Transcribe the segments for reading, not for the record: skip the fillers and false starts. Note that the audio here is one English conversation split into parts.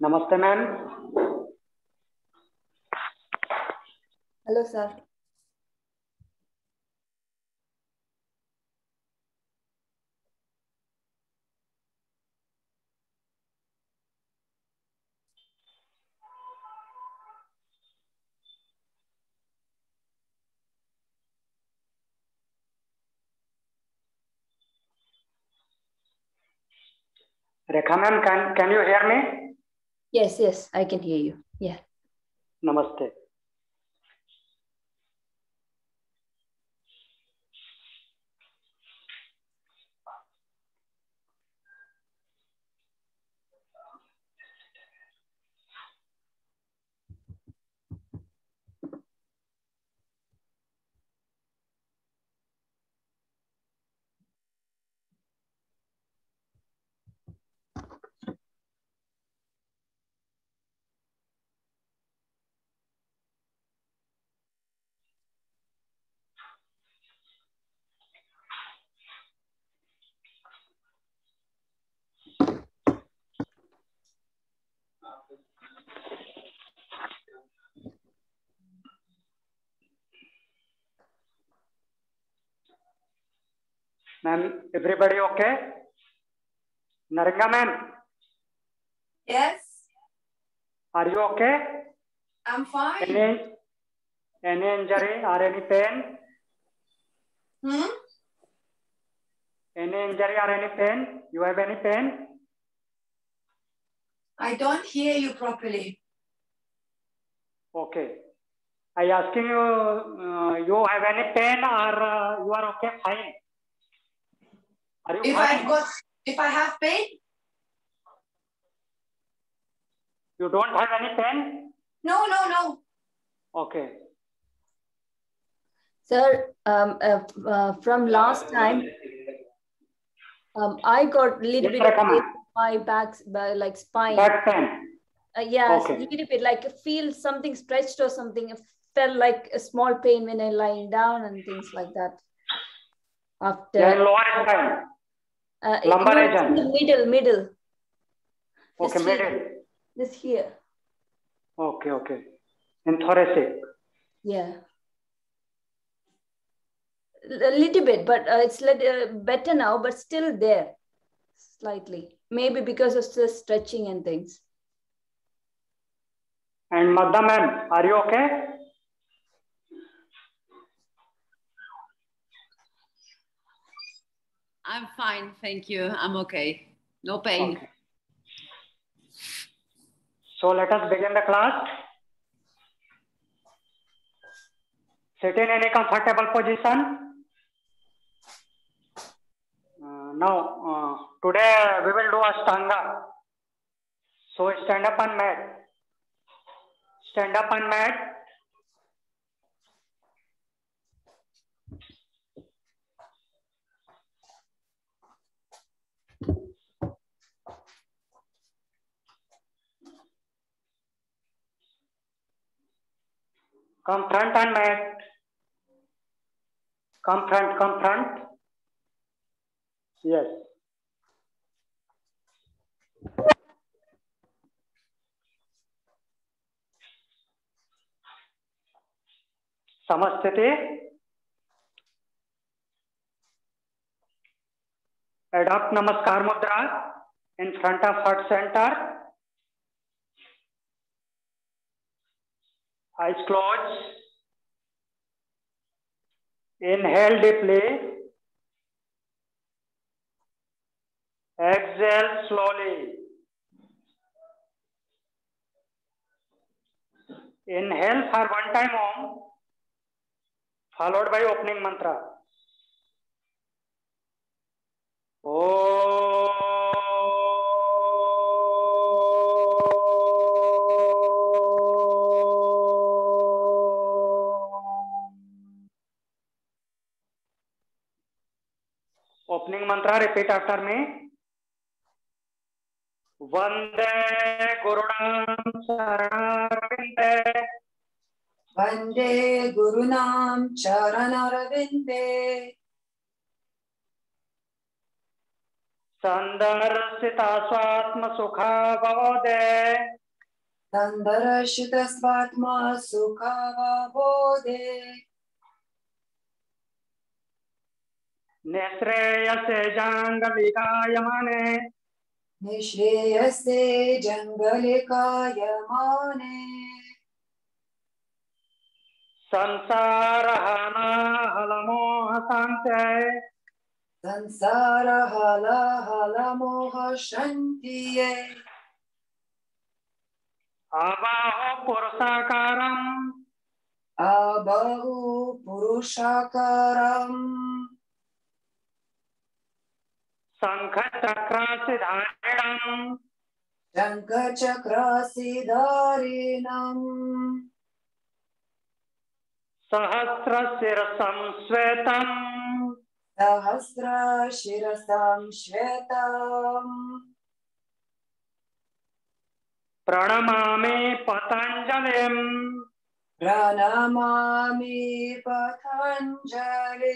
नमस्ते ma'am. Hello sir. Rekha ma'am, can you hear me? Yes, I can hear you. Yeah. नमस्ते। Ma'am, everybody okay? Naranga ma'am? Yes. Are you okay? I'm fine. Any injury or any pain? Any injury or any pain? You have any pain? I don't hear you properly. Okay. I asking you, you have any pain or you are okay? Fine. Are you fine? If I have pain? You don't have any pain? No. Okay. Sir, from last time, I got a little bit of pain in my back, like spine. Back pain? Yes, okay. A little bit, like feel something stretched or something. It felt like a small pain when I lying down and things like that. After lower spine? Lumbar region? In the middle. Okay, middle. This here. Okay. In thoracic? Yeah. A little bit, but it's better now, but still there, slightly. Maybe because of the stretching and things. And Madha ma'am, are you okay? I'm fine, thank you. I'm okay. No pain. Okay. So let us begin the class. Sit in any comfortable position. Now, today we will do Ashtanga. So stand up on mat. Stand up on mat. Come front on mat. Come front. Yes. Samasthiti. Adopt Namaskar Mudra in front of heart center. Eyes closed. Inhale deeply. Exhale slowly. Inhale for one time Om, followed by opening mantra. Om. Opening mantra, repeat after me. Vande Gurunam Charanarvinde. Vande Gurunam Charanarvinde. संदर्शिता स्वात्म सुखावबोधे संदर्शित स्वात्मा सुखावबोधे निःश्रेयसे जांग विकायमाने निःश्रेयसे जंगलिकायमाने संसारहलाहलमोह शान्त्यै संसार हाला हाला मोह शांतिये अबाहो पुरुषाकारम् अबहु पुरुषाकारम् शङ्खचक्रासिधारिणम् शङ्खचक्रासिधारिणम् सहस्रशिरसं श्वेतम् सहस्रशिरसां श्वेतम् प्रणमामि पतञ्जलिम् प्रणमामि पतञ्जलिम्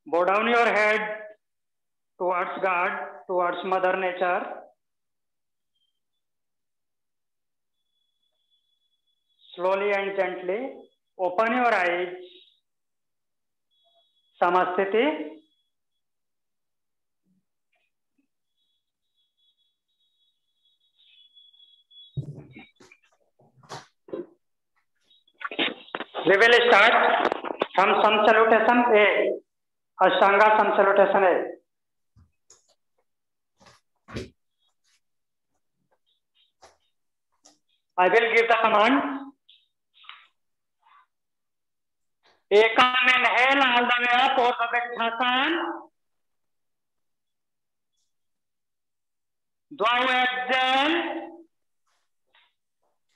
Bow down your head towards God, towards Mother Nature. Slowly and gently open your eyes. Samasthiti. We will start from Sam Salutation A. Ashtanga Sam Salutation A. I will give the command. Ekam inhale all the way up or the Vrikshasana. Dvau exhale.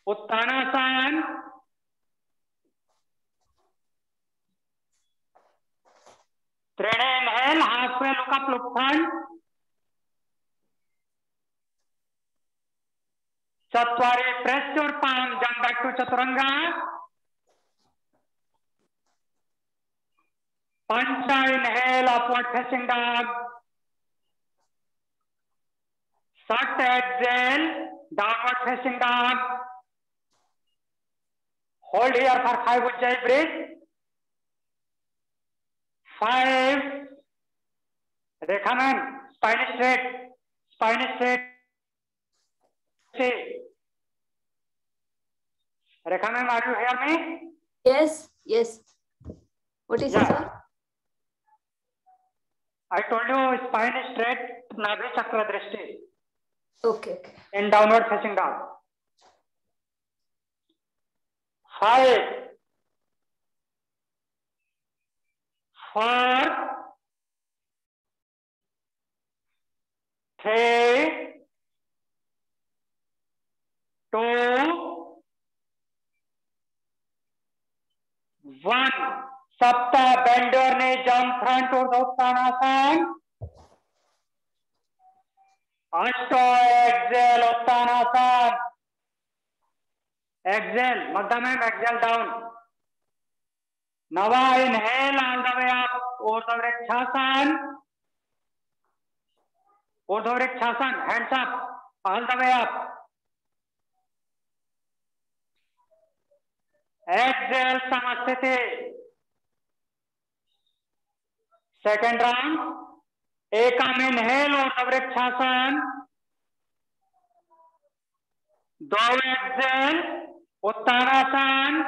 Uttanasana. Trine inhale, halfway look up, look front. Chatwari, press your palm, jump back to Chaturanga. Pancha, inhale, upward facing dog. Sat, exhale, downward facing dog. Hold here for 5 Ujjayi breath. 5. Rekha ma'am, spine straight. Spine straight. See. Rekha ma'am, are you hear me? Yes, yes. What is it, sir? I told you spine straight, Nabhi Chakra Drishti. Okay, okay. In downward facing dog. 5. 4. 3. 2. 1. Sapta, bend your knee, jump front to the Uttanasana. Ashto, exhale, Uttanasana. Exhale, Madhya ma'am, exhale down. Nava, inhale all the way up, Urdhva Vrikshasana. Urdhva Vrikshasana, hands up, all the way up. Exhale, Samasthiti. Second round. Ekam inhale, Urdhva Vrikshasana. Dvau exhale, Uttanasana.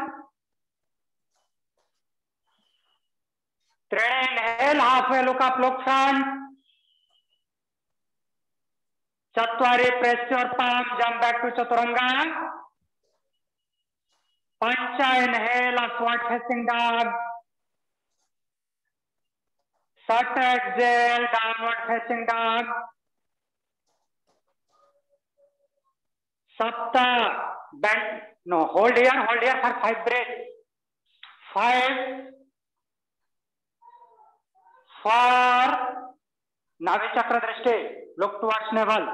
Trine inhale, halfway look up, look front. Chatwari, press your palm, jump back to Chaturanga. Pancha, inhale, upward facing dog. Sat, exhale, downward facing dog. Sapta, bend, no, hold here for 5 breaths. 5, 4, Navi chakra drishti. Look towards navel.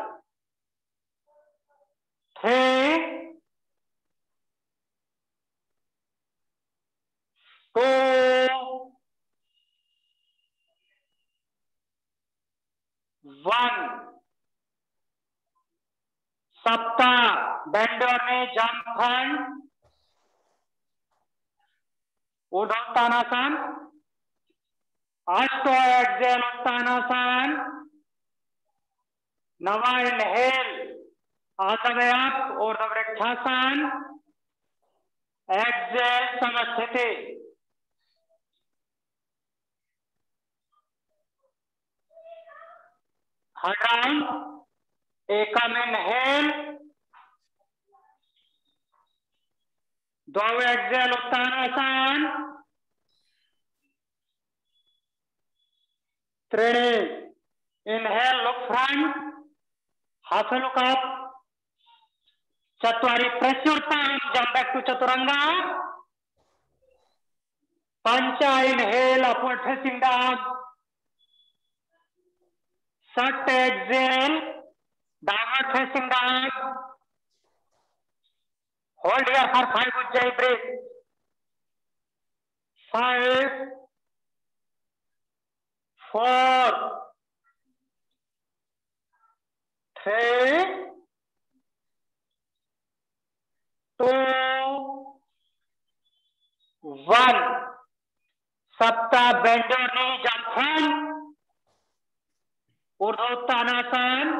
3, 2, 1. Sapta. Bend your knee, jump hand. Urdhva Ashto, exhale, Uttanasana. Nava, inhale, all the way up, Urdhva Vrikshasana. Exhale, Samasthiti. Third round, Ekam, inhale. Dvayu, exhale, Uttanasana. Trini, inhale, look front. Half a look up. Chatwari, press your palm, jump back to Chaturanga. Pancha, inhale, upward facing dog. Sat, exhale, downward facing dog. Hold here for 5 Ujjayi breath. 5, 4, 3, 2, 1. Sapta, bend your knee, jump front. Urdhva Uttanasana.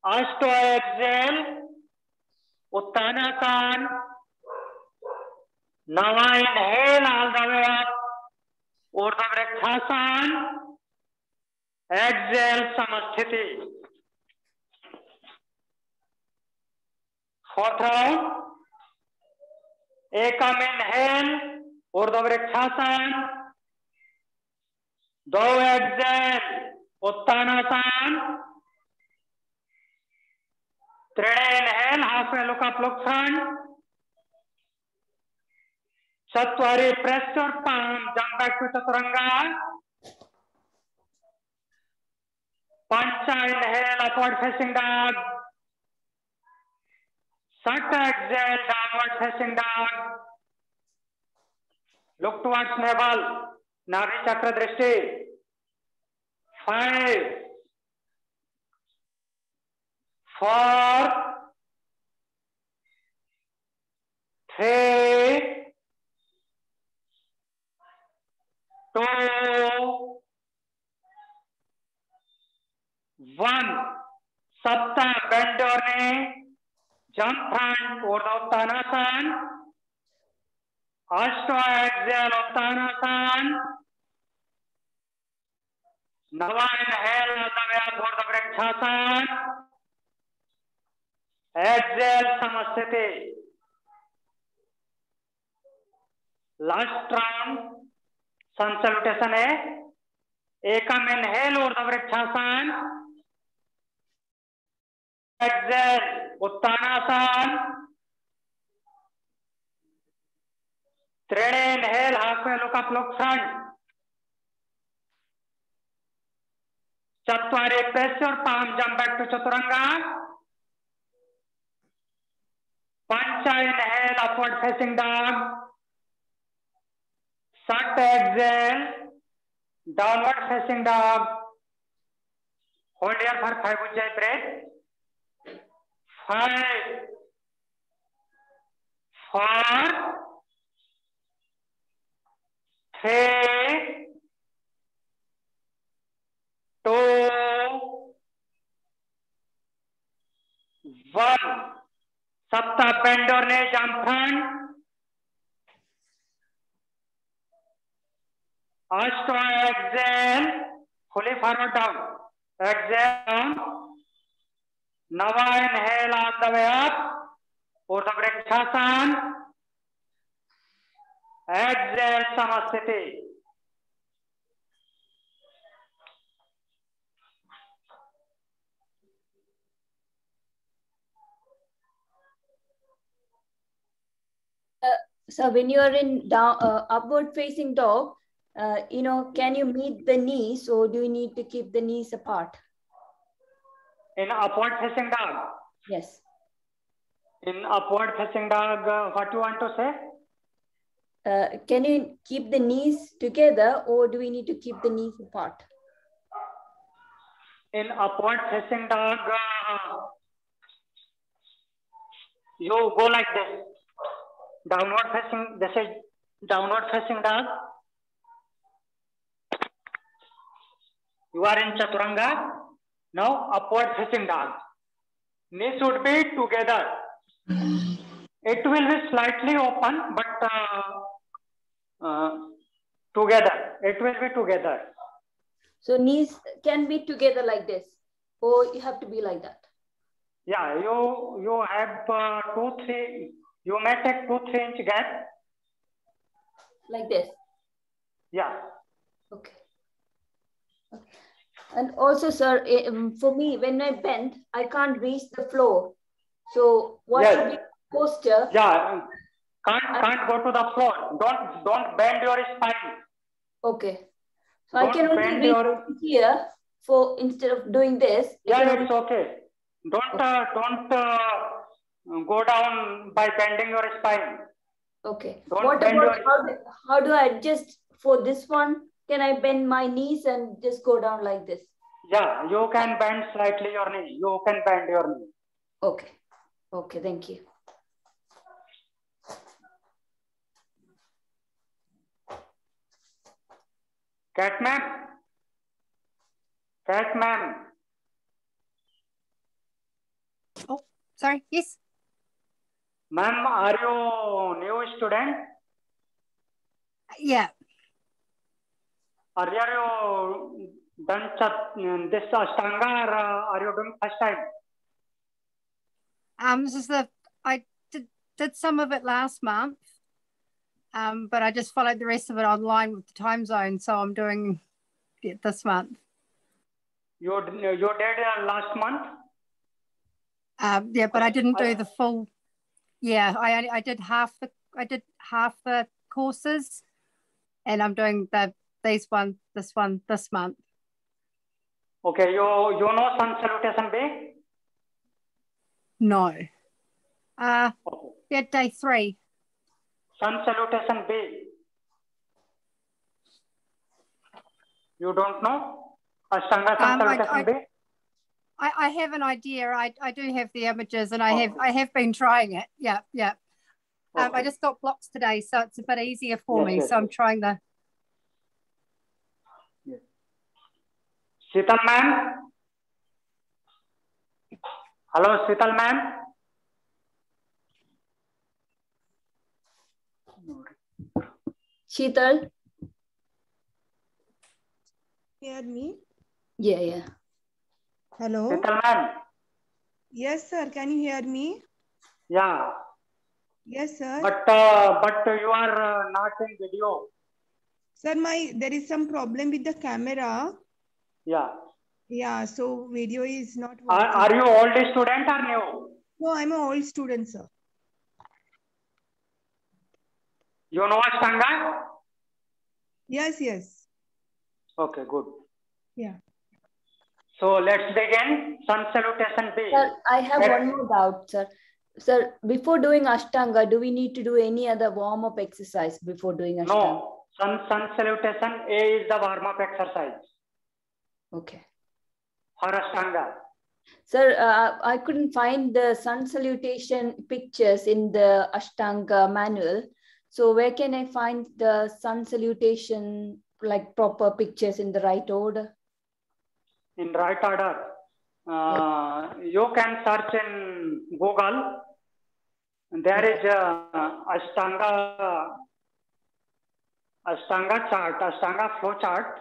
Ashto, exhale. Uttanasana. Nava, inhale, all the way up. Urdhva Vrikshasana. Exhale, Samasthiti. Fourth round. Ekam, inhale, Urdhva Vrikshasana. Dvayu, exhale, Uttanasana. Trini, inhale, halfway look up, look front. Chatwari, press your palm, jump back to Chaturanga. Pancha, inhale, upward facing dog. Sat, exhale, downward facing dog. Look towards navel. Navi chakra drishti. 5, 4, 3, 2, 1. Sapta, bend your knee, jump front, Urdhva Uttanasana. Ashto, exhale, Uttanasana. Nava, inhale, all the way up, Urdhva Vrikshasana. Exhale, Samasthiti. Last round, sun salutation है. Ekam, inhale, Urdhva Vrikshasana. Exhale, Uttanasana. Trini, inhale, halfway look up, look front. Chatwari, press your palm, jump back to Chaturanga. Pancha, inhale, upward facing dog. Sat, exhale, downward facing dog. Hold here for 5 Ujjayi breath. 5, 4, 3, 2, 1. Sapta, bend your knee, jump front. Ashto, exhale, fully forward down. Exhale down. Nava, inhale, all the way up. Urdhva Vrikshasana. Exhale, Samasthiti. So when you are in down, upward facing dog, can you meet the knees or do you need to keep the knees apart? In upward facing dog. Yes. In upward facing dog, what you want to say? Can you keep the knees together or do we need to keep the knees apart? In upward facing dog, you go like this. Downward facing, this is downward facing dog. You are in Chaturanga. Now upward facing dog. Knees should be together. It will be slightly open, but together. It will be together. So knees can be together like this, or you have to be like that. Yeah, you have 2-3. You may take 2-3 inch gap. Like this. Yeah. Okay. And also, sir, for me, when I bend, I can't reach the floor. So what Yes. should be the posture? Yeah. Can't go to the floor. Don't bend your spine. Okay. So Don't I can only bend reach your... here for instead of doing this. Yeah, it's okay. Don't go down by bending your spine. Okay. Don't What bend about your... how do I adjust for this one? Can I bend my knees and just go down like this? Yeah, you can bend slightly your knee. You can bend your knee. Okay. Okay, thank you. Cat ma'am. Cat ma'am. Oh, sorry. Yes. Ma'am, are you new student? Yeah. Earlier you done this Ashtanga or are you doing first time? This is I did some of it last month, but I just followed the rest of it online with the time zone. So I'm doing it this month. You did last month? Yeah, but I didn't do the full. Yeah, I did half the courses, and I'm doing this one this month. Okay, you know sun salutation B? No. Okay. Yeah, day 3. Sun salutation B. You don't know? Ashtanga sun salutation B? I have an idea. I do have the images, and Okay. I have been trying it. Yeah. Okay. I just got blocks today, so it's a bit easier for me. Yes. So I'm trying the. Yes. Sital ma'am? Hello, Sital ma'am? Sheetal? Hear me? Yeah. Hello? Sital ma'am? Yes, sir. Can you hear me? Yeah. Yes, sir. But you are not in video. Sir, there is some problem with the camera. Yeah. Yeah, so video is not working. Are you old student or new? No, I'm an old student, sir. You know Ashtanga? Yes. Okay, good. Yeah. So let's begin. Sun salutation B. Sir, I have one more doubt, sir. Sir, before doing Ashtanga, do we need to do any other warm-up exercise before doing Ashtanga? No. Sun salutation A is the warm-up exercise. Okay. For Ashtanga. Sir, I couldn't find the sun salutation pictures in the Ashtanga manual. So where can I find the sun salutation, like proper pictures in the right order? In right order. You can search in Google. There is Ashtanga chart, Ashtanga flow chart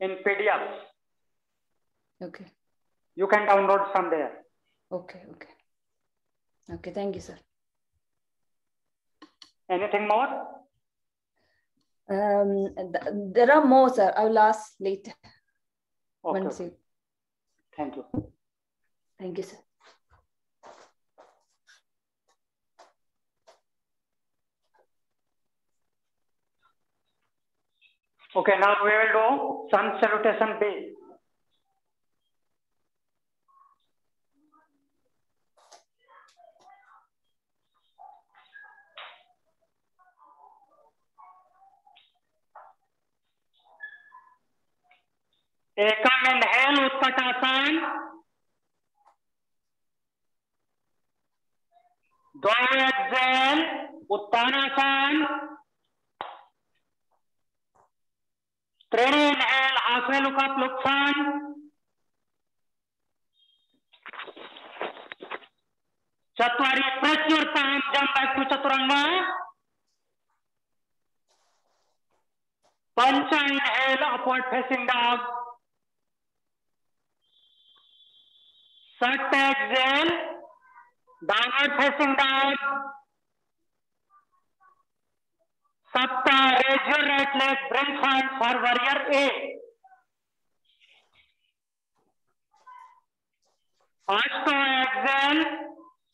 in PDF. Okay. You can download from there. Okay. Thank you, sir. Anything more? There are more, sir. I will ask later. Okay. Thank you. Thank you, sir. Okay, now we will do sun salutation B. Ekam inhale Utkatasana, दो exhale Uttanasana, त्रीणि inhale halfway look up luksan, चत्वारि press your palm, jump back to chaturanga, pancha inhale upward facing dog, Sat exhale, downward facing dog. Sapta, raise your right leg, bring front for warrior A. Ashto exhale,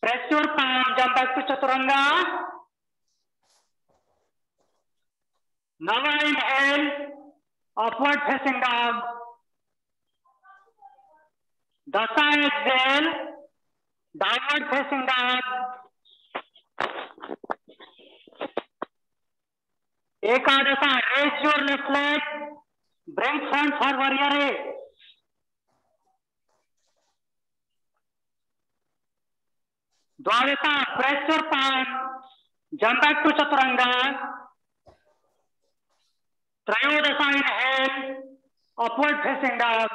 press your palm, jump back to chaturanga. Nava inhale, upward facing dog. Dasa exhale, downward facing dog. Ekadasa, raise your left leg, bring front for warrior A. Dwadasa, press your palm, jump back to chaturanga. Trayodasa inhale, upward facing dog.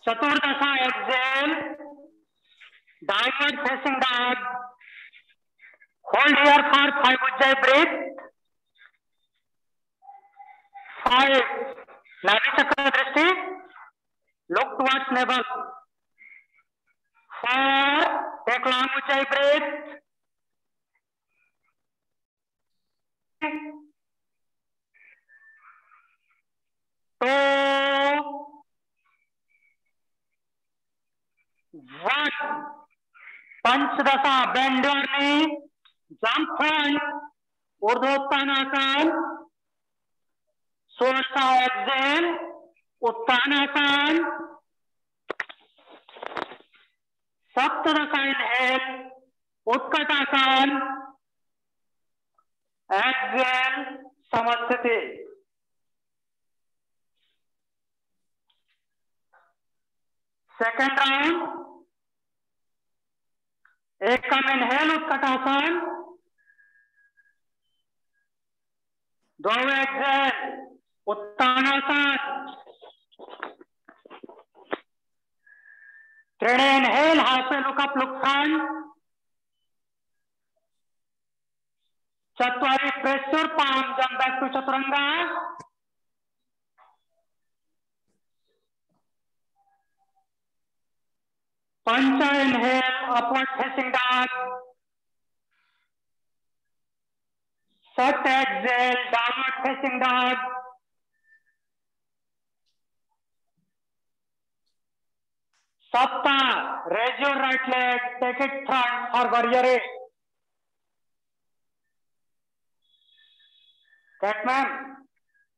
Chaturdasa exhale, downward facing dog. Hold here for 5 Ujjayi breath. 5. Nadi Chakra Drishti. Look towards navel. 4. Take long Ujjayi breath. 2. 1. Panchadasa, bend your knee. Jump front, Urdhvottanasana, Sulsa exhale, Uttanasana, Saptadasa inhale, Utkatasana, exhale, Samasthiti. Second round, Ekam inhale, Utkatasana, दो exhale, Uttanasana, त्रीणि inhale, halfway look up luksan, चत्वारि press your palm, jump back to chaturanga, pancha inhale, upward facing dog, Sat exhale, downward facing dog. Sapta, raise your right leg, take it front for warrior A. Catman,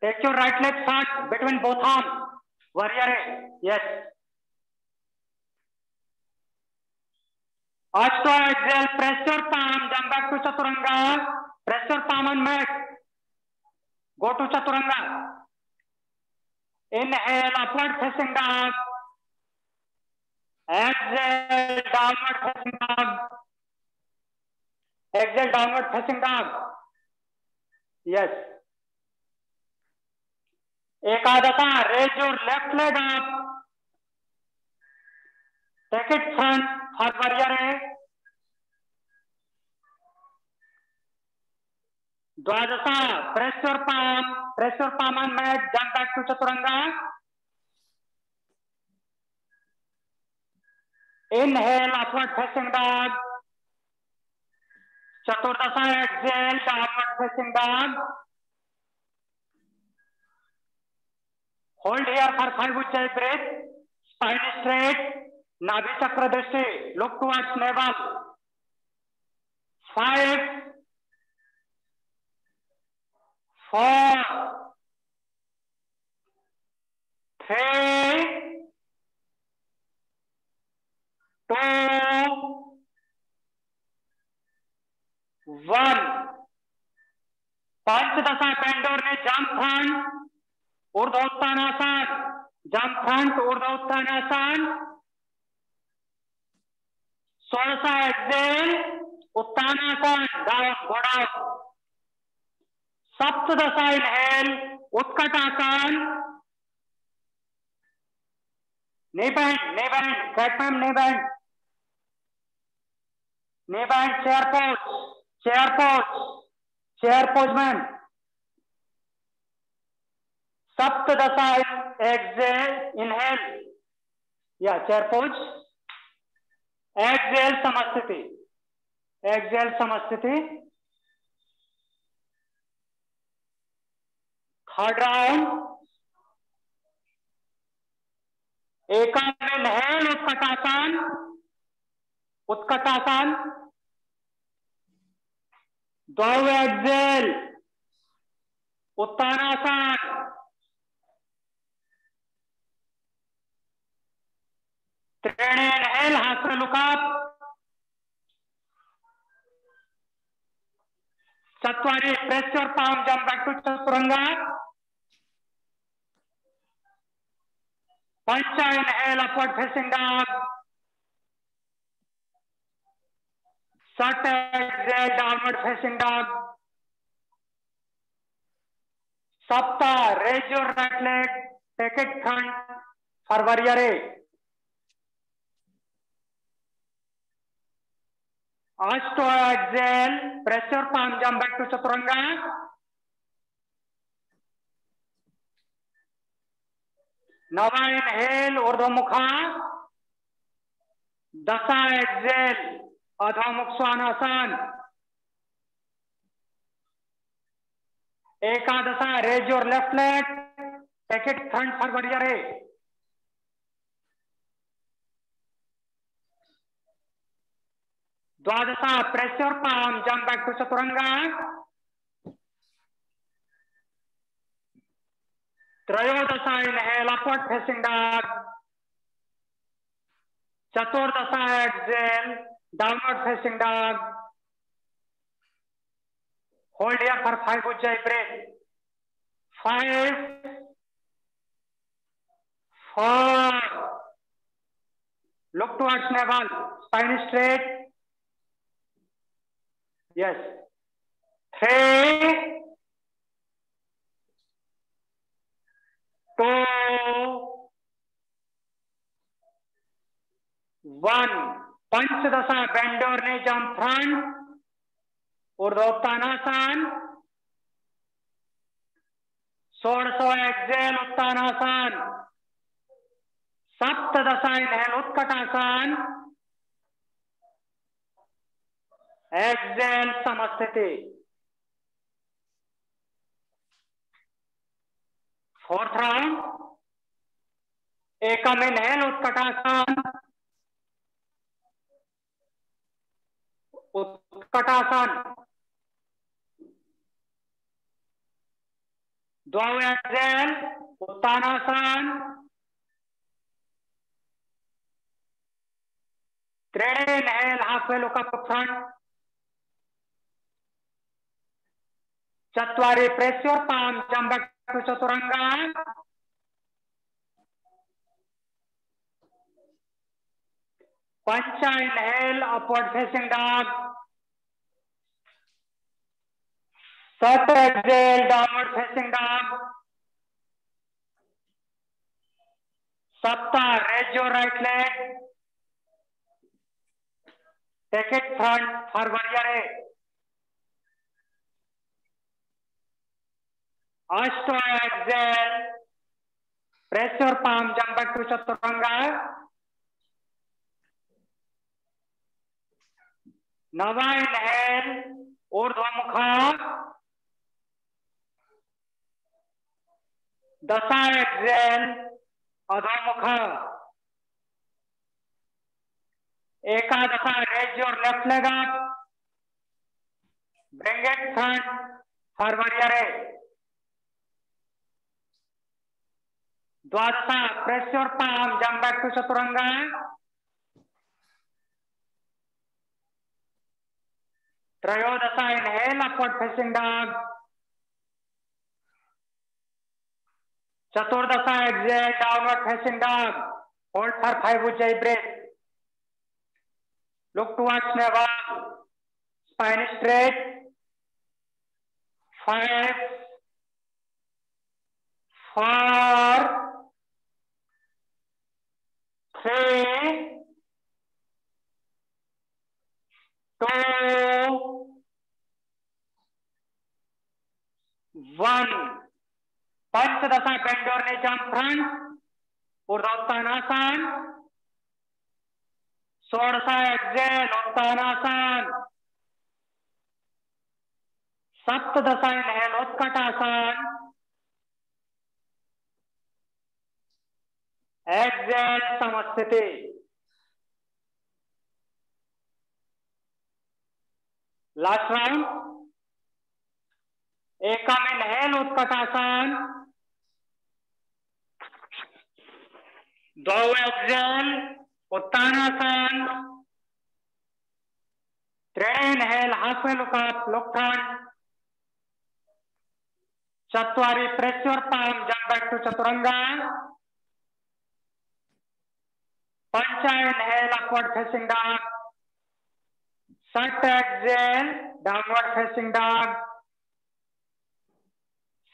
take your right leg front between both arms. Warrior A, yes. Ashto exhale, press your palm, jump back to chaturanga. Press your palm on mat. Go to chaturanga. Inhale, upward facing dog. Exhale, downward facing dog. Exhale, downward facing dog. Yes. Ekadasa, raise your left leg up. Take it front for warrior A. Dwadasa, press your palm on mat, jump back to chaturanga. Inhale, upward facing dog. Chaturdasa, exhale, downward facing dog. Hold here for 5 Ujjayi breath. Spine straight, Nadi Chakra Drishti. Look towards navel. 5. 4, 3, 2, 1. पंचदशा bend your knee jump front, ऊर्ध्वोत्थानासन, jump front, ऊर्ध्वोत्थानासन. 16 exhale, उत्तानासन, down, go down. सप्तदशा inhale, उत्कटासन. नहीं bend, कैटमैम नहीं bend. नहीं बैंड, चेयर पोज मैन. सप्तदशा एक्सेल, इनहेल, या चेयर पोज. एक्सेल समस्थिति. Third round. एकम इनहेल, उत्कटासन. 2 एक्सेल, उत्तानासन. 3 इनहेल, हाथ look up. 4 press your palm, jump back to chaturanga. 5 inhale, upward facing dog. 7 exhale, downward facing dog. 7, raise your right leg, take it front for warrior 8. 8 exhale, press your palm, jump back to chaturanga. 9 inhale, urdhvamukha. 10 exhale, adhomukh svanasana. 11, raise your left leg, take it front for warrior 8. 12, press your palm, jump back to chaturanga. 13, inhale, upward facing dog. 14, exhale, downward facing dog. Hold here for 5 Ujjayi breath. 5, 4. Look towards navel, spine straight. Yes. 3, 2, 1. पंचदशा bend your knee jump front, ऊर्ध्वोत्थानासन. 16 exhale, उत्तानासन. सप्तदशा inhale, उत्कटासन. Exhale समस्थिति. 4th round. एकम inhale, उत्कटासन. उत्कटासन. 2 exhale, उत्तानासन. 3 inhale, halfway look up front. 4, press your palm, jump back to chaturanga. 5, inhale, upward facing dog. 7, exhale, downward facing dog. 7, raise your right leg. Take it front for warrior 8. 8, exhale. Press your palm, jump back to chaturanga. 9, inhale, ऊर्ध्वमुखा. 10, exhale, अधोमुखा. 11, raise your left leg up. Bring it front for warrior 8. Dwadasa, press your palm, jump back to Chaturanga. Trayodasa, inhale, upward facing dog. Chaturdasa, exhale, downward facing dog. Hold for 5 Ujjayi breath. Look towards navel. Spine straight. 5, 4, 3, 2, 1. Panchadasa, bend your knee, jump front. Urdhva-Uttanasana. Shodasa, exhale, Uttanasana. Saptadasa, inhale, Utkatasana. Exhale, Samasthiti. Last round. Ekam, inhale, Utkatasana. Dvau, exhale, Uttanasana. Three, inhale, halfway look up, look front. Chatwari, press your palm, jump back to Chaturanga. Pancha, inhale, upward facing dog. Sat, exhale, downward facing dog.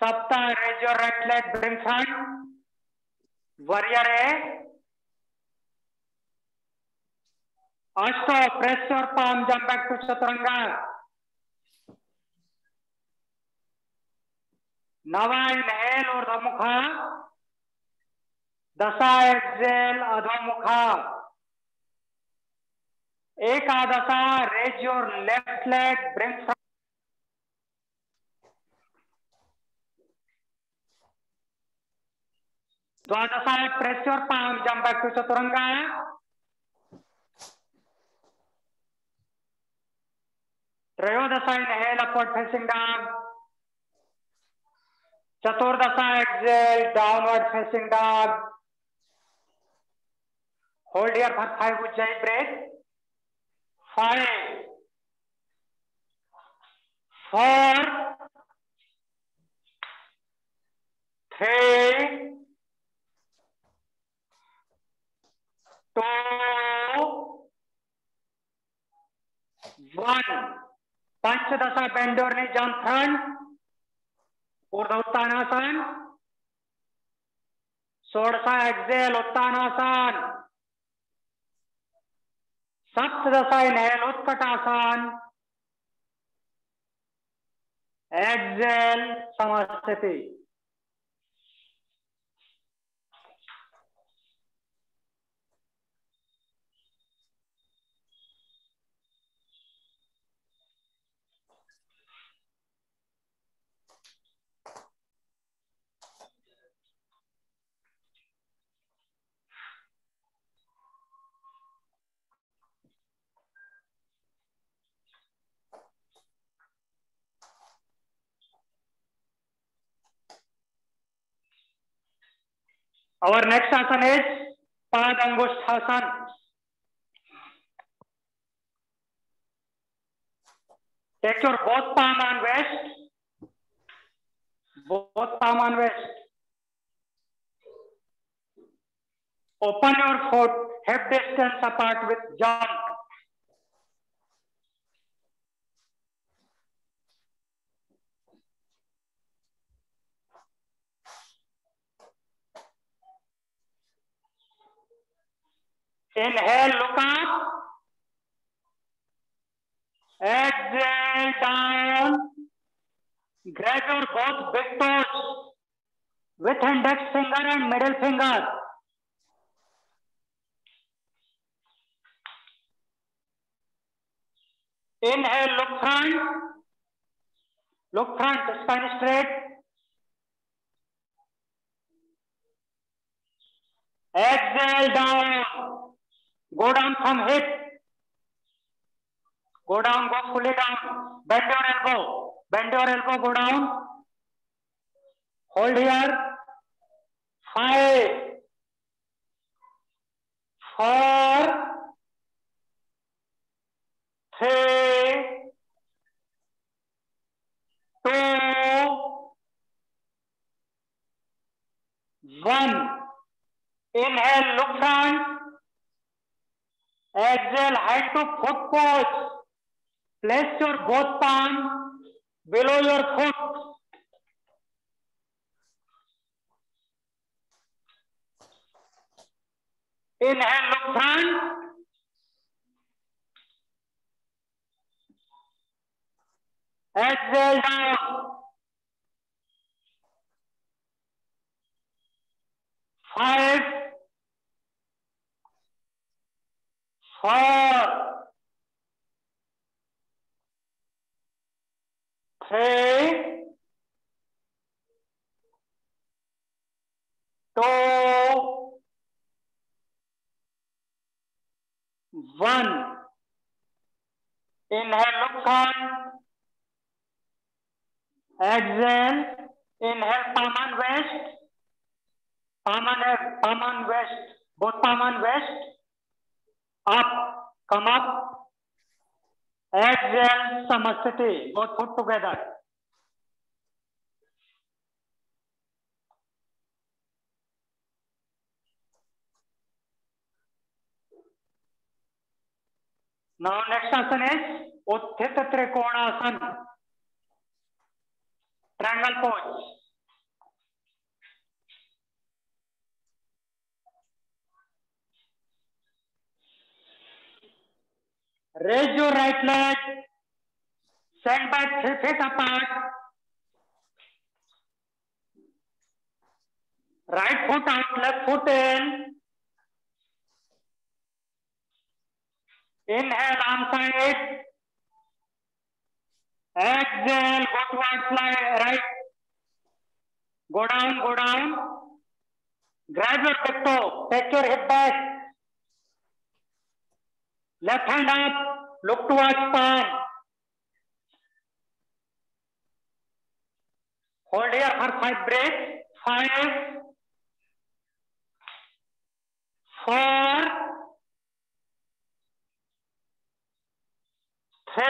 Sapta, raise your right leg, bring front. Warrior A. Ashto, press your palm, jump back to Chaturanga. Nava, inhale, Urdhva Mukha. Dasa, exhale, Adho Mukha. Ekadasa, raise your left leg, bring front. Dwadasa, press your palm, jump back to Chaturanga. Trayodasa, inhale, upward facing dog. Chaturdasa, exhale, downward facing dog. Hold here for 5 Ujjayi breath. 5, 4, 3, 2, 1. Panchadasa, bend your knee, jump front. Urdhva-Uttanasana. Shodasa, exhale, Uttanasana. Saptadasa, inhale, Utkatasana. Exhale, Samasthiti. Our next asana is Padangusthasana. Take your both palm on waist. Both palm on waist. Open your foot hip distance apart with jump. Inhale, look up. Exhale, down. Grab your both big toes with index finger and middle finger. Inhale, look front. Look front, spine straight. Exhale, down. Go down from hip. Go down, go fully down. Bend your elbow. Bend your elbow, go down. Hold here. 5, 4, 3, 2, 1. Inhale, look front. Exhale, hand to foot pose. Place your both palms below your foot. Inhale, look front. Exhale down. 5, 4, 3, 2, 1. Inhale, look front. Exhale. Inhale, palm on waist. Palm on waist. Both palm on waist. Up. Come up. Exhale, Samasthiti. Both foot together. Now next asana is Utthita Trikonasana. Triangle pose. Raise your right leg. Send back 3 feet apart. Right foot out, left foot in. Inhale, arm side. Exhale, go towards right. Go down, go down. Grab your big toe. Take your hip back. Left hand up. Look towards palm. Hold here for 5 breaths. 5, 4, 3,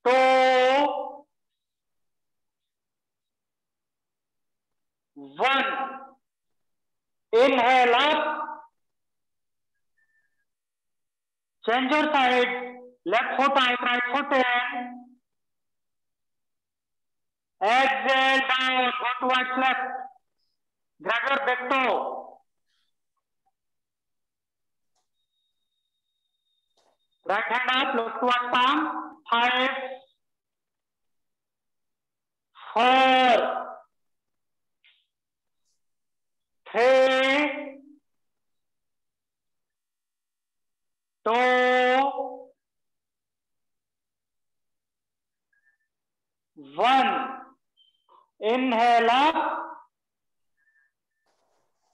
2, 1. Inhale up. Change your side. Left foot out, right foot in. Exhale down. Go towards left. Grab your big toe. Right hand up. Look towards palm. 5, 4, 3, 2, 1. Inhale up.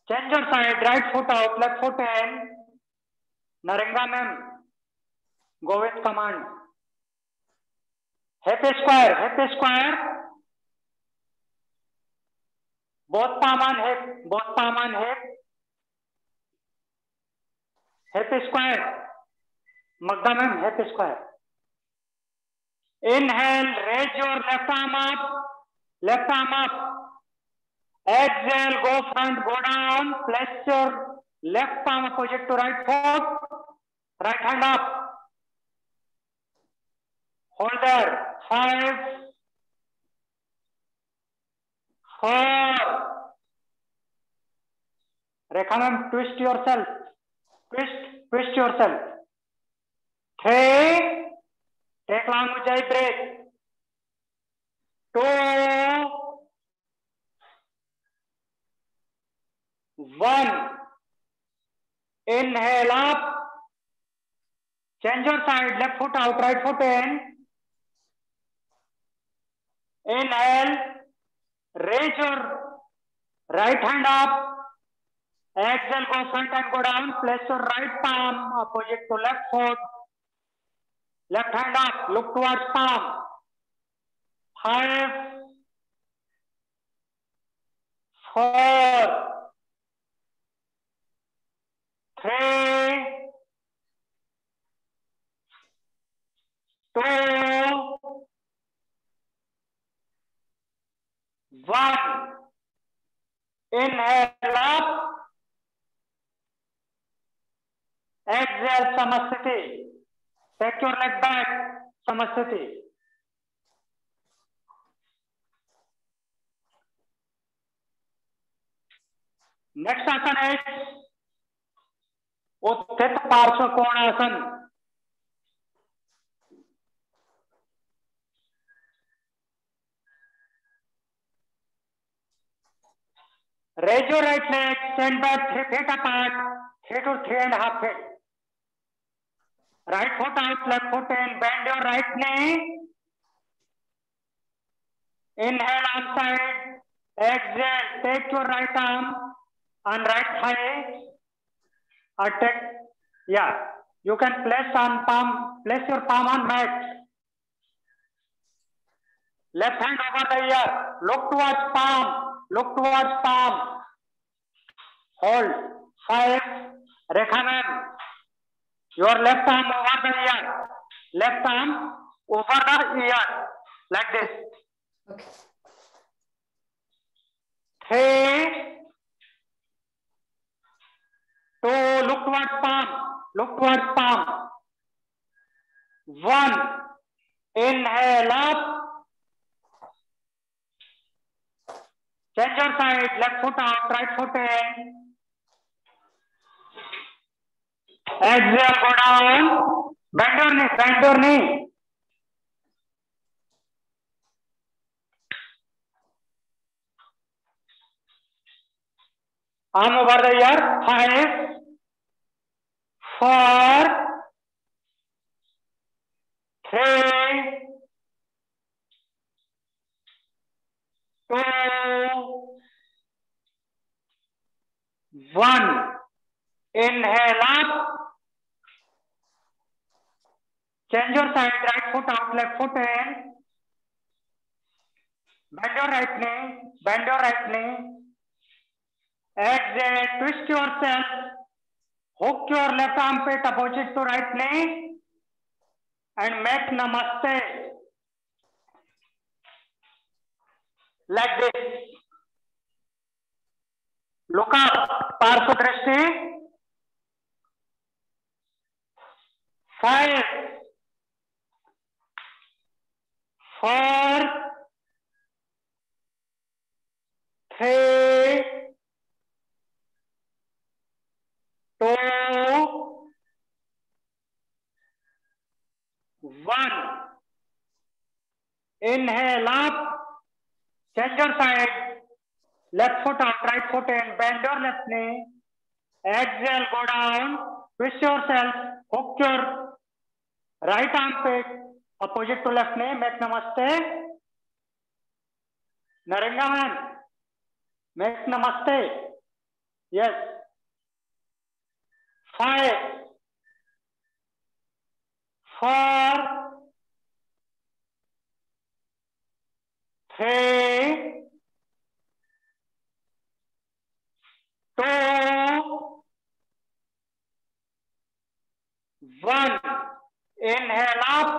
Change your side. Right foot out, left foot in. Naringa ma'am. Go with command. Hip square, hip square. Both palm on hip, both palm on hip. Hip square. Magda ma'am, hip square. Inhale, raise your left arm up. Left arm up. Exhale, go front, go down. Place your left palm opposite to right foot. Right hand up. Hold there. 5, 4. Rekha ma'am, twist yourself. Twist yourself. 3. Take long ujjayi breath. 2, 1. Inhale up. Change your side. Left foot out, right foot in. Inhale. Raise your right hand up. Exhale, go front and go down. Place your right palm opposite to left foot. Left hand up. Look towards palm. 5, 4, 3, 2, 1. Inhale up. Exhale, Samasthiti. Take your leg back, Samasthiti. Next asana is Utthita Parshva Konasana. Raise your right leg, stand back 3 feet apart, 3 to 3.5 feet. Right foot out, left foot in, bend your right knee. Inhale on side, exhale, take your right arm on right thigh. Or take, yeah, you can place your palm on mat. Left hand over the ear, look towards palm, look towards palm. Hold, 5, Rekha ma'am. Your left arm over the ear, left arm over the ear, like this. Okay. 3, 2, look towards palm, look towards palm. 1, inhale up. Change your side, left foot out, right foot in. Exhale, go down. Bend your knee, bend your knee. Arm over the ear, 5, 4, 3, 2, 1. Inhale up. Change your side, right foot out, left foot in. Bend your right knee, bend your right knee. Exhale, twist yourself. Hook your left armpit opposite to right knee. And make namaste. Like this. Look up, Parsva Drishti. 5, 4, 3, 2, 1. Inhale up. Change your side. Left foot out, right foot in. Bend your left knee. Exhale, go down. Twist yourself. Hook your right armpit opposite to left knee. Make namaste. Naranga man. Make namaste. Yes. 5, 4, 3, 2, 1. Inhale up.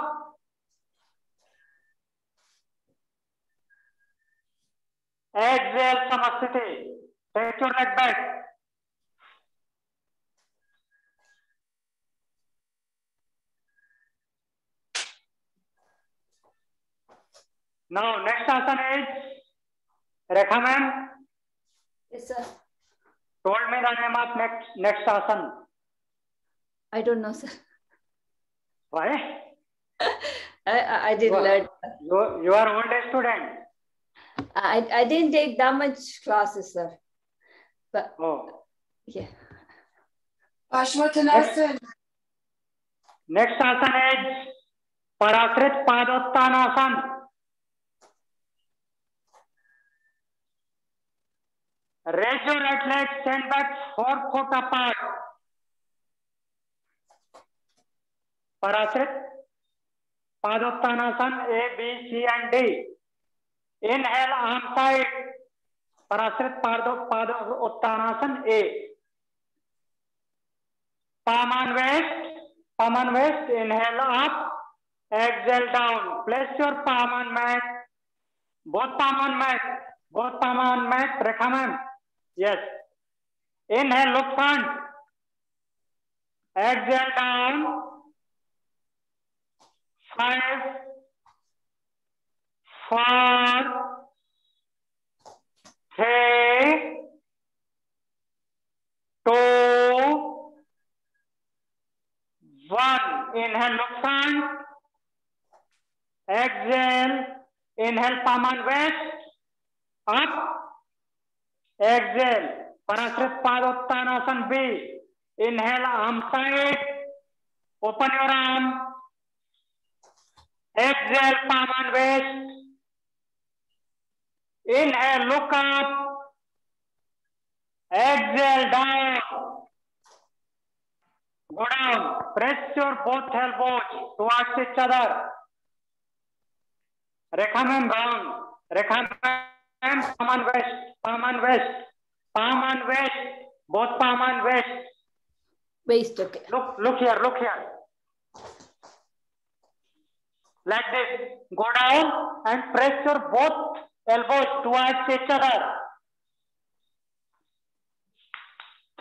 Exhale, Samasthiti. Take your leg back. Now, next asana is Rekha ma'am. Yes, sir. Told me the name of next asana. I don't know, sir. Why? I didn't learn. You are old student. I didn't take that much classes, sir. But yeah. Ashwatthanasan. Next asana is Parasrit Padottanasana. Raise your right leg, stand back 4 foot apart. Parasrit Padottanasana, A, B, C, and D. Inhale, arm side. Parasrit Padottanasana A. Palm and waist, inhale up, exhale down. Place your palm on mat, both palm on mat, Rekha ma'am. Yes. Inhale, look front. Exhale down. 5, 4, 3, 2, 1. Inhale, look front. Exhale. Inhale, palm and waist. Up. Exhale. Parasrit Padottanasana B. Inhale, arm side. Open your arm. Exhale, palm and waist. Inhale, look up. Exhale, down. Go down. Press your both elbows towards each other. Rekha ma'am down. Rekha ma'am, palm and waist. Palm and waist. Palm and waist. Both palm and waist. Waist, okay. Look here, look here. Like this. Go down and press your both elbows towards each other.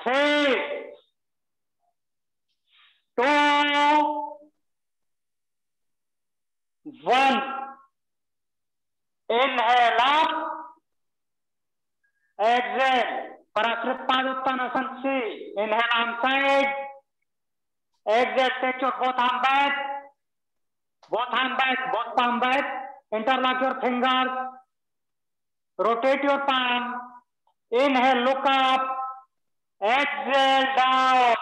3, 2, 1. Inhale up. Exhale. Parasrit Padottanasana C. Inhale arm side. Exhale. Take your both arm back. Both palm back. Interlock your fingers. Rotate your palm. Inhale, look up. Exhale, down.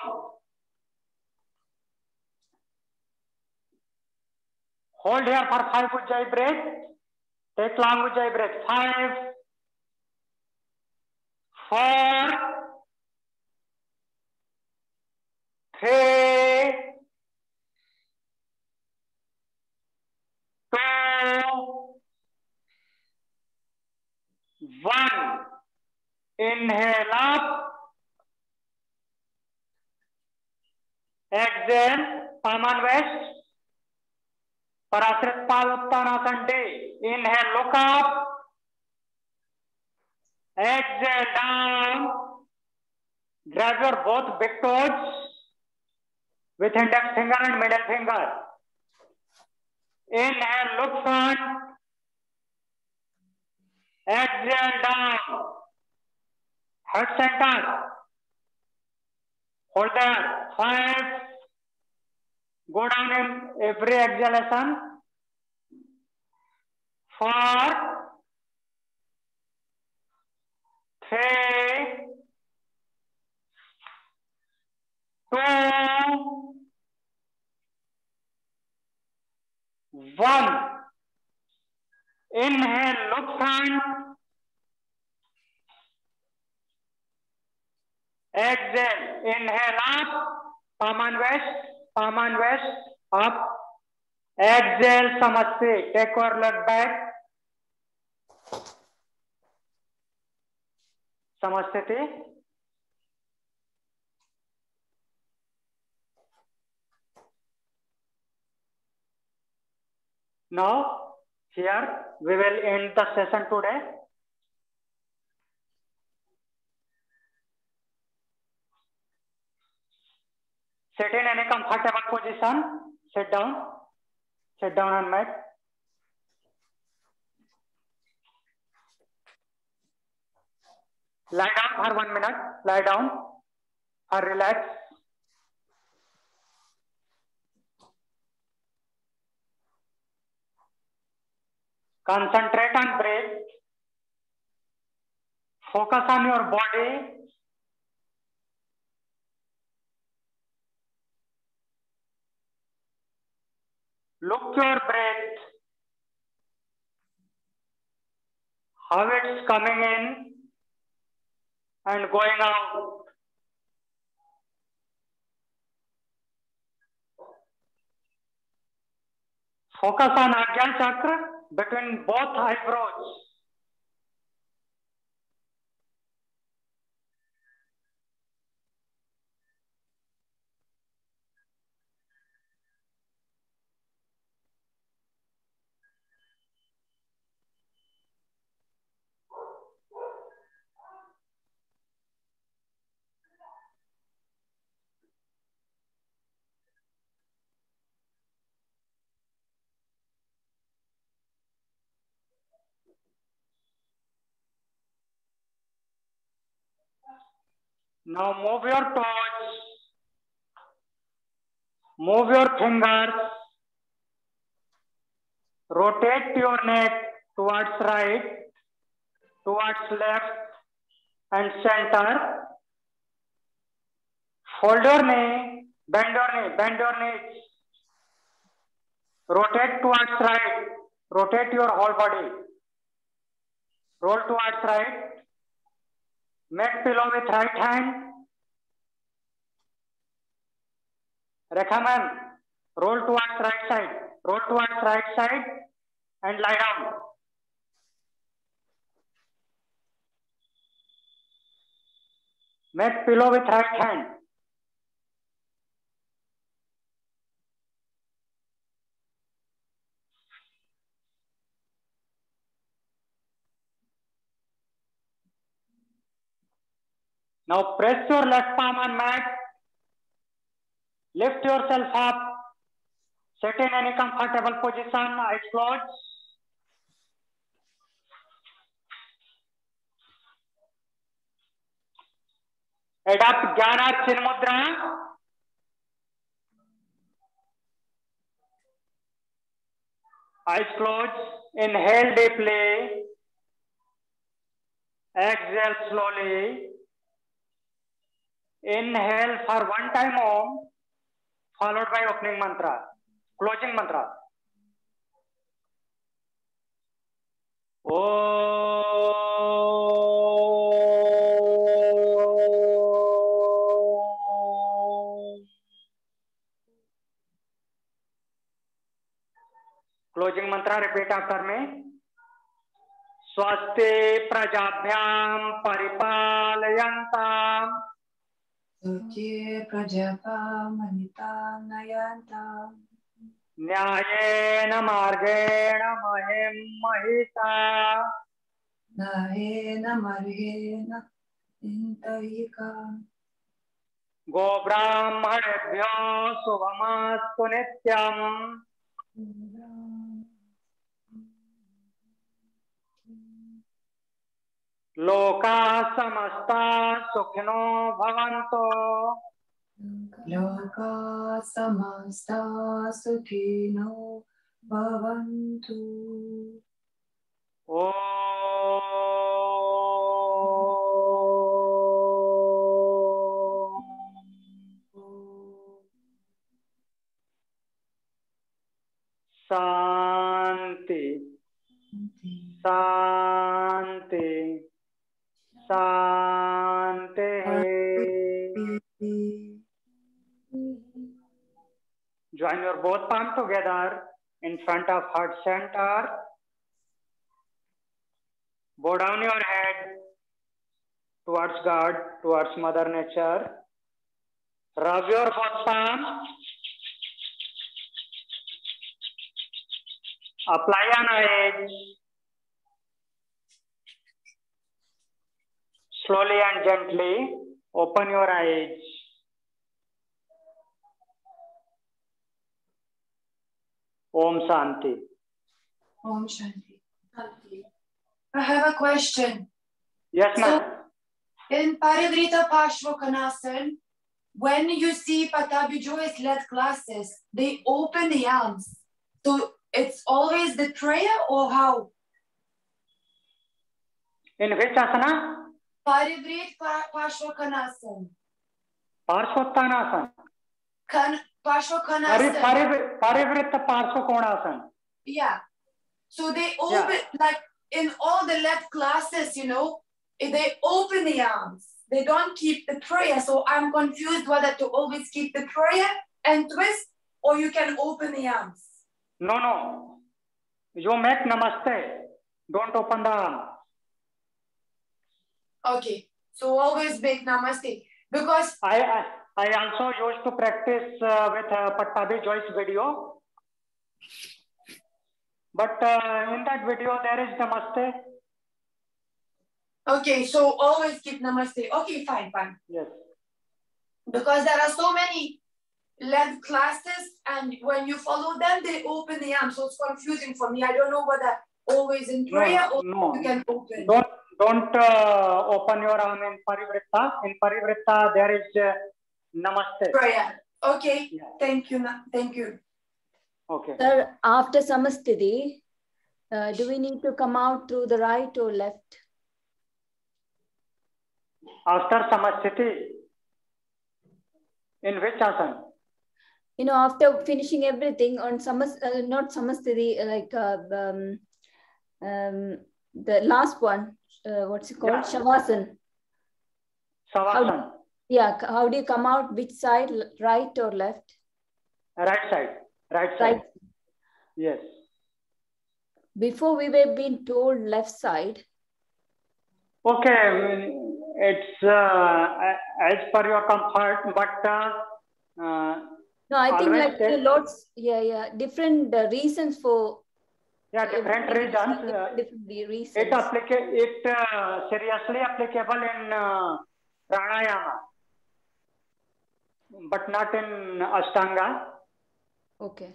Hold here for 5 Ujjayi breath. Take long Ujjayi breath. 5, 4, 3, 2, 1. Inhale up. Exhale, palm and waist. Parasrit Padottanasana D. Inhale, look up. Exhale, down. Grab your both big toes with index finger and middle finger. Inhale, look front. Exhale, down. Head center. Hold there. 5. Go down in every exhalation. 4, 3, 2, 1. Inhale, look front. Exhale, inhale up. Palm and waist, up. Exhale, Samasti. Take your leg back. Samastiti. Now, here we will end the session today. Sit in any comfortable position. Sit down. Sit down on mat. Lie down for 1 minute. Lie down or relax. Concentrate on breath. Focus on your body. Look your breath. How it's coming in and going out. Focus on Ajna chakra between both eyebrows. Now move your toes, move your fingers, rotate your neck towards right, towards left and center. Fold your knee, bend your knees. Rotate towards right, rotate your whole body. Roll towards right, make pillow with right hand. Rekha ma'am, roll towards right side and lie down. Make pillow with right hand. Now press your left palm on mat. Lift yourself up. Sit in any comfortable position, eyes closed. Adopt Jnana Chin Mudra. Eyes closed. Inhale deeply. Exhale slowly. Inhale for one time Om, followed by opening mantra, closing mantra. Closing mantra, repeat after me. Swasti prajabhyam paripalayantam. Sukye prajapamanitam nayantam. Nyayena margena mahim mahita. Nahena marhena intahika. Go brahmanebhyo subhamastu nityam. Loka samasta sukhino bhavanto. Loka samasta sukhino bhavantu. Shanti, Shanti, Shanti. Join your both palms together in front of heart center. Bow down your head towards God, towards Mother Nature. Rub your both palms. Apply an edge. Slowly and gently open your eyes. Om Shanti. Om Shanti. I have a question. Yes, ma'am. In Parivrita Parshvakonasana, when you see Patabi Joy's led classes, they open the arms. So it's always the prayer or how? In which asana? Parivrita Parshvakonasana. Parshvottanasana. Parshvakonasana. Parivritta Parshvakonasana. Yeah. So they open, like in all the led classes, you know, they open the arms. They don't keep the prayer. So I'm confused whether to always keep the prayer and twist or you can open the arms. No. You make namaste. Don't open the arm. Okay. So always make namaste. Because I also used to practice with Pattabi Joy's video. But in that video, there is namaste. okay, so always keep namaste. Okay, fine. Yes. Because there are so many led classes and when you follow them, they open the arms. So it's confusing for me. I don't know whether always in prayer, or no. you can open? Don't open your arm in Parivritta. In Parivritta, there is Namaste. Prayer. Okay. Yeah. Thank you. Thank you. Okay. Sir, after Samastiti, do we need to come out through the right or left? After Samastiti, in which asana? You know, after finishing everything on not Samastiti, like the last one, what's it called? Yeah. Shavasana. Savasana. How do you come out? Which side, right or left? Right side. Right side. Right. Yes. Before we were being told left side. Okay, it's as per your comfort, but no, I think like lots, different reasons for. Yeah, different reasons. Different reasons. It seriously applicable in pranayama, but not in Ashtanga. Okay.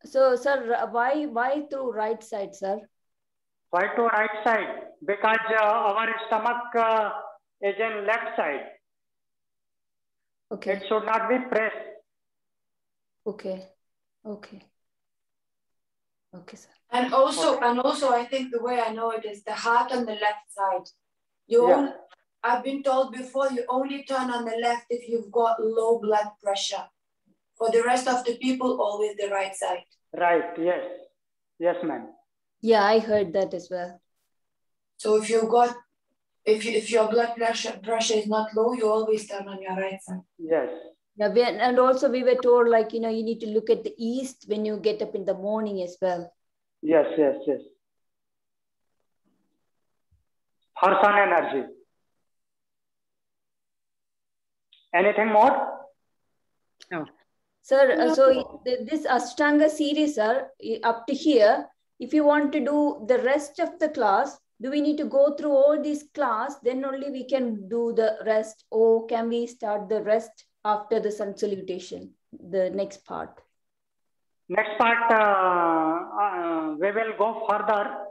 So, sir, why through right side, sir? Why to right side? Because our stomach is in left side. Okay. It should not be pressed. Okay. Okay. Okay, sir. And also, I think the way I know it is the heart on the left side. I've been told before, you only turn on the left if you've got low blood pressure. For the rest of the people, always the right side. Right, yes. Yes, ma'am. Yeah, I heard that as well. So if your blood pressure is not low, you always turn on your right side. Yes. Yeah, and also we were told, like, you need to look at the east when you get up in the morning as well. Yes, yes, yes. For sun energy. Anything more? No. Sir, so this Ashtanga series, sir, up to here, if you want to do the rest of the class, do we need to go through all these class, then only we can do the rest, or can we start the rest after the sun salutation, the next part? Next part, we will go further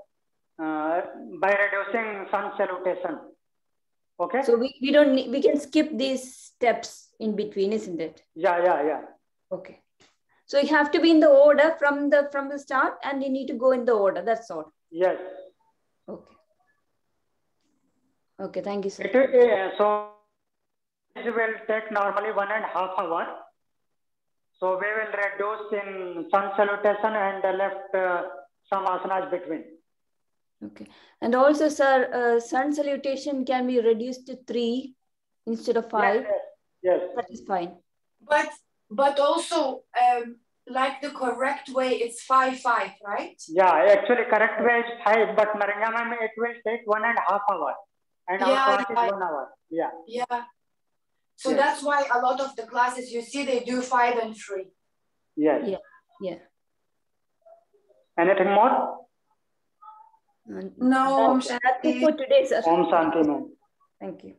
by reducing sun salutation. Okay. So we don't need, we can skip these steps in between, isn't it? Yeah. Okay. So you have to be in the order from the start, and you need to go in the order. That's all. Yes. Okay. Okay. Thank you, sir. So it will take normally 1.5 hours. So we will reduce in sun salutation and left some asanas between. Okay. And also, sir, sun salutation can be reduced to 3 instead of 5. Yes. That is fine. But also, like the correct way, it's 5-5, right? Yeah, actually correct way is 5, but Maringa ma'am, it will take 1.5 hours. And our class is 1 hour. Yeah. Yeah. So that's why a lot of the classes, you see, they do 5 and 3. Yes. Yeah. Anything more? No. That's it for today, sir. Om Shanti, ma'am. Thank you.